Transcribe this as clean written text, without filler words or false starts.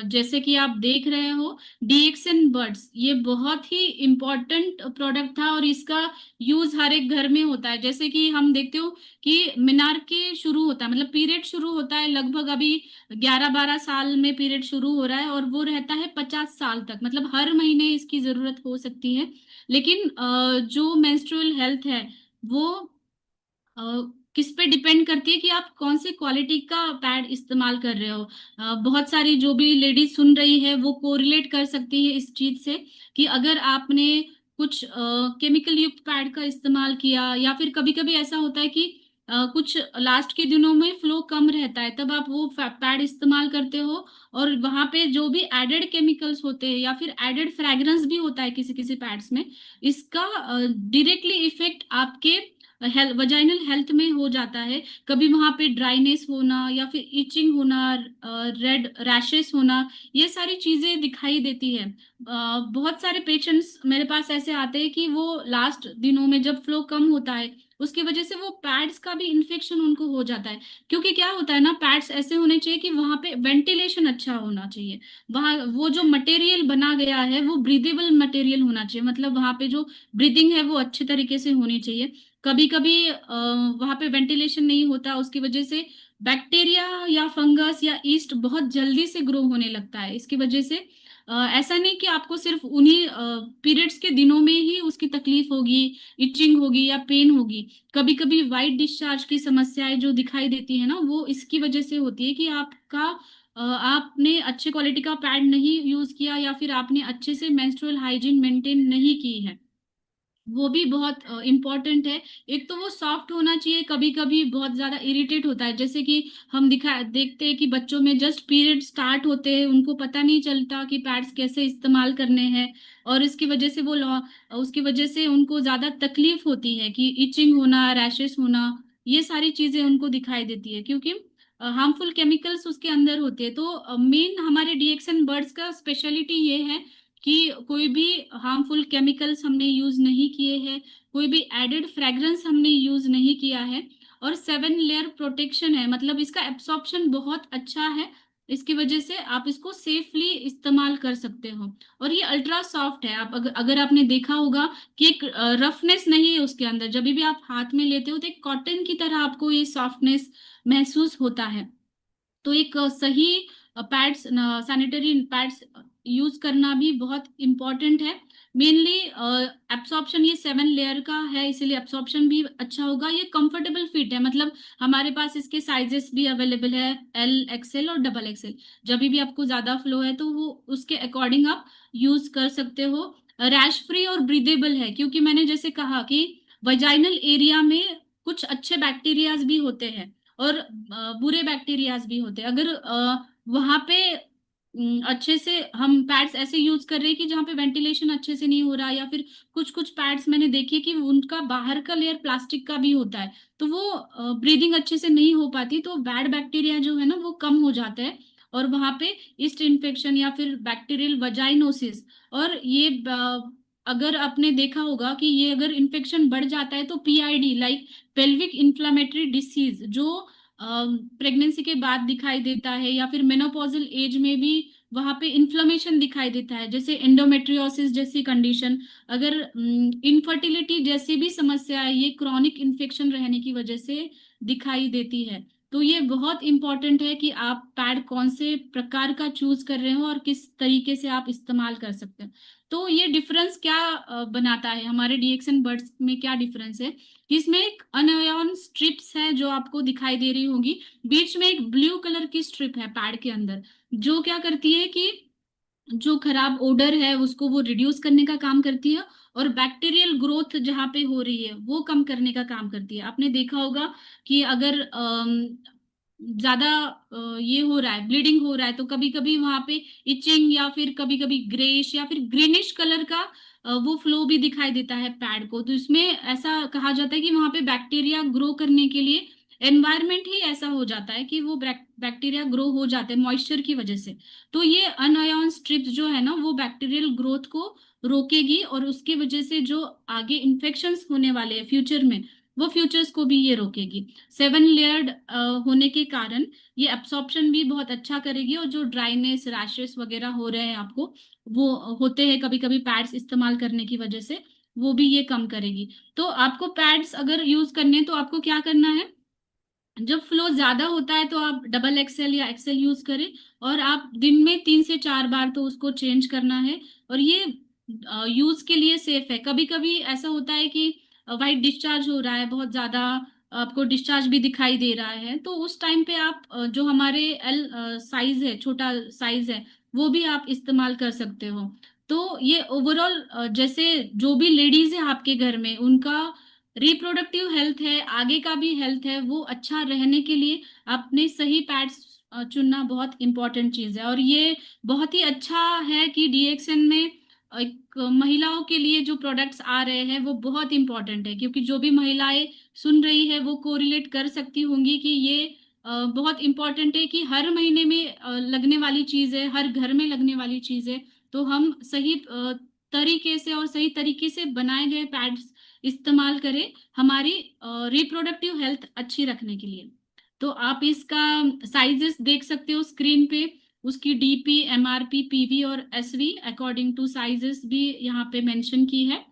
जैसे कि आप देख रहे हो, डीएक्सन बर्ड्स ये बहुत ही इम्पोर्टेंट प्रोडक्ट था और इसका यूज हर एक घर में होता है। जैसे कि हम देखते हो कि मीनार के शुरू होता है, मतलब पीरियड शुरू होता है लगभग अभी 11-12 साल में पीरियड शुरू हो रहा है और वो रहता है 50 साल तक, मतलब हर महीने इसकी जरूरत हो सकती है। लेकिन जो मेंस्ट्रुअल हेल्थ है वो अ, किस पे डिपेंड करती है कि आप कौन सी क्वालिटी का पैड इस्तेमाल कर रहे हो। बहुत सारी जो भी लेडीज सुन रही है वो कोरिलेट कर सकती है इस चीज से कि अगर आपने कुछ केमिकल युक्त पैड का इस्तेमाल किया या फिर कभी कभी ऐसा होता है कि कुछ लास्ट के दिनों में फ्लो कम रहता है, तब आप वो पैड इस्तेमाल करते हो और वहां पे जो भी एडेड केमिकल्स होते हैं या फिर एडेड फ्रेग्रेंस भी होता है किसी किसी पैड्स में, इसका डायरेक्टली इफेक्ट आपके वजाइनल हेल्थ में हो जाता है। कभी वहां पे ड्राइनेस होना या फिर इचिंग होना, रेड रैशेस होना, ये सारी चीजें दिखाई देती है। बहुत सारे पेशेंट्स मेरे पास ऐसे आते हैं कि वो लास्ट दिनों में जब फ्लो कम होता है उसकी वजह से वो पैड्स का भी इन्फेक्शन उनको हो जाता है। क्योंकि क्या होता है ना, पैड्स ऐसे होने चाहिए कि वहां पे वेंटिलेशन अच्छा होना चाहिए। वहां वो जो मटेरियल बना गया है वो ब्रीदेबल मटेरियल होना चाहिए, मतलब वहां पे जो ब्रीदिंग है वो अच्छे तरीके से होनी चाहिए। कभी कभी वहां पे वेंटिलेशन नहीं होता, उसकी वजह से बैक्टीरिया या फंगस या ईस्ट बहुत जल्दी से ग्रो होने लगता है। इसकी वजह से ऐसा नहीं कि आपको सिर्फ उन्हीं पीरियड्स के दिनों में ही उसकी तकलीफ होगी, इचिंग होगी या पेन होगी। कभी कभी वाइट डिस्चार्ज की समस्याएं जो दिखाई देती है ना, वो इसकी वजह से होती है कि आपने अच्छे क्वालिटी का पैड नहीं यूज किया या फिर आपने अच्छे से मेंस्ट्रुअल हाइजीन मेंटेन नहीं की है। वो भी बहुत इम्पोर्टेंट है। एक तो वो सॉफ्ट होना चाहिए, कभी कभी बहुत ज्यादा इरिटेट होता है, जैसे कि हम देखते हैं कि बच्चों में जस्ट पीरियड स्टार्ट होते हैं उनको पता नहीं चलता कि पैड्स कैसे इस्तेमाल करने हैं, और इसकी वजह से उसकी वजह से उनको ज्यादा तकलीफ होती है कि इचिंग होना, रैशेस होना, ये सारी चीजें उनको दिखाई देती है क्योंकि हार्मफुल केमिकल्स उसके अंदर होते हैं। तो मेन हमारे डीएक्सन बर्ड्स का स्पेशलिटी ये है कि कोई भी हार्मफुल केमिकल्स हमने यूज नहीं किए हैं, कोई भी एडेड फ्रेग्रेंस हमने यूज नहीं किया है, और 7 लेयर प्रोटेक्शन है, मतलब इसका एब्सॉर्प्शन बहुत अच्छा है। इसकी वजह से आप इसको सेफली इस्तेमाल कर सकते हो। और ये अल्ट्रा सॉफ्ट है। आप अगर आपने देखा होगा कि एक रफनेस नहीं है उसके अंदर, जब भी आप हाथ में लेते हो तो एक कॉटन की तरह आपको ये सॉफ्टनेस महसूस होता है। तो एक सही पैड्स, सैनिटरी पैड्स यूज करना भी बहुत इम्पोर्टेंट है। मेनली एब्सॉर्प्शन ये 7 लेयर का है, इसीलिए एब्सॉर्प्शन भी अच्छा होगा। ये कंफर्टेबल फिट है, मतलब हमारे पास इसके साइजेस भी अवेलेबल है, एल एक्सएल और डबल एक्सएल। जब भी आपको ज्यादा फ्लो है तो वो उसके अकॉर्डिंग आप यूज कर सकते हो। रैश फ्री और ब्रीदेबल है, क्योंकि मैंने जैसे कहा कि वजाइनल एरिया में कुछ अच्छे बैक्टीरियाज भी होते हैं और बुरे बैक्टीरियाज भी होते हैं। अगर वहां पे अच्छे से हम पैड्स ऐसे यूज कर रहे हैं कि जहाँ पे वेंटिलेशन अच्छे से नहीं हो रहा, या फिर कुछ कुछ पैड्स मैंने देखे कि उनका बाहर का लेयर प्लास्टिक का भी होता है, तो वो ब्रीदिंग अच्छे से नहीं हो पाती, तो बैड बैक्टीरिया जो है ना वो कम हो जाता है और वहां पे ईस्ट इन्फेक्शन या फिर बैक्टीरियल वजाइनोसिस। और ये अगर आपने देखा होगा कि ये अगर इन्फेक्शन बढ़ जाता है तो PID, like pelvic inflammatory disease, जो प्रेगनेंसी के बाद दिखाई देता है या फिर मेनोपॉजल एज में भी वहां पे इन्फ्लेमेशन दिखाई देता है, जैसे एंडोमेट्रियोसिस जैसी कंडीशन। अगर इनफर्टिलिटी जैसी भी समस्या है, ये क्रॉनिक इन्फेक्शन रहने की वजह से दिखाई देती है। तो ये बहुत इंपॉर्टेंट है कि आप पैड कौन से प्रकार का चूज कर रहे हो और किस तरीके से आप इस्तेमाल कर सकते हैं। तो ये डिफरेंस क्या बनाता है, हमारे डीएक्सन बर्ड्स में क्या डिफरेंस है कि इसमें एक अनआयन स्ट्रिप्स है जो आपको दिखाई दे रही होगी, बीच में एक ब्लू कलर की स्ट्रिप है पैड के अंदर, जो क्या करती है कि जो खराब ओडर है उसको वो रिड्यूस करने का काम करती है और बैक्टीरियल ग्रोथ जहाँ पे हो रही है वो कम करने का काम करती है। आपने देखा होगा कि अगर ज्यादा ये हो रहा है, ब्लीडिंग हो रहा है, तो कभी कभी वहां पे इचिंग या फिर कभी कभी ग्रेश या फिर ग्रीनिश कलर का वो फ्लो भी दिखाई देता है पैड को। तो इसमें ऐसा कहा जाता है कि वहां पे बैक्टीरिया ग्रो करने के लिए एनवायरनमेंट ही ऐसा हो जाता है कि वो बैक्टीरिया ग्रो हो जाते हैं मॉइस्चर की वजह से। तो ये अनआयन स्ट्रिप्स जो है ना वो बैक्टीरियल ग्रोथ को रोकेगी और उसकी वजह से जो आगे इन्फेक्शंस होने वाले हैं फ्यूचर में, वो फ्यूचर्स को भी ये रोकेगी। 7 लेयर्ड होने के कारण ये एब्सॉर्प्शन भी बहुत अच्छा करेगी, और जो ड्राइनेस, रैशेस वगैरह हो रहे हैं आपको, वो होते हैं कभी कभी पैड्स इस्तेमाल करने की वजह से, वो भी ये कम करेगी। तो आपको पैड्स अगर यूज करने हैं तो आपको क्या करना है, जब फ्लो ज्यादा होता है तो आप डबल एक्सेल या एक्सेल यूज करें, और आप दिन में 3 से 4 बार तो उसको चेंज करना है। और ये यूज के लिए सेफ है। कभी कभी ऐसा होता है कि वाइट डिस्चार्ज हो रहा है बहुत ज्यादा, आपको डिस्चार्ज भी दिखाई दे रहा है, तो उस टाइम पे आप जो हमारे एल साइज है, छोटा साइज है, वो भी आप इस्तेमाल कर सकते हो। तो ये ओवरऑल जैसे जो भी लेडीज है आपके घर में, उनका रिप्रोडक्टिव हेल्थ है, आगे का भी हेल्थ है, वो अच्छा रहने के लिए अपने सही पैड्स चुनना बहुत इंपॉर्टेंट चीज है। और ये बहुत ही अच्छा है कि डीएक्सएन में एक महिलाओं के लिए जो प्रोडक्ट्स आ रहे हैं वो बहुत इंपॉर्टेंट है, क्योंकि जो भी महिलाएं सुन रही है वो कोरिलेट कर सकती होंगी कि ये बहुत इंपॉर्टेंट है, कि हर महीने में लगने वाली चीज है, हर घर में लगने वाली चीज है। तो हम सही तरीके से और सही तरीके से बनाए गए पैड्स इस्तेमाल करें हमारी रिप्रोडक्टिव हेल्थ अच्छी रखने के लिए। तो आप इसका साइजेस देख सकते हो स्क्रीन पे, उसकी डीपी, एमआरपी, पीवी और एसवी अकॉर्डिंग टू साइजेस भी यहाँ पे मेंशन की है।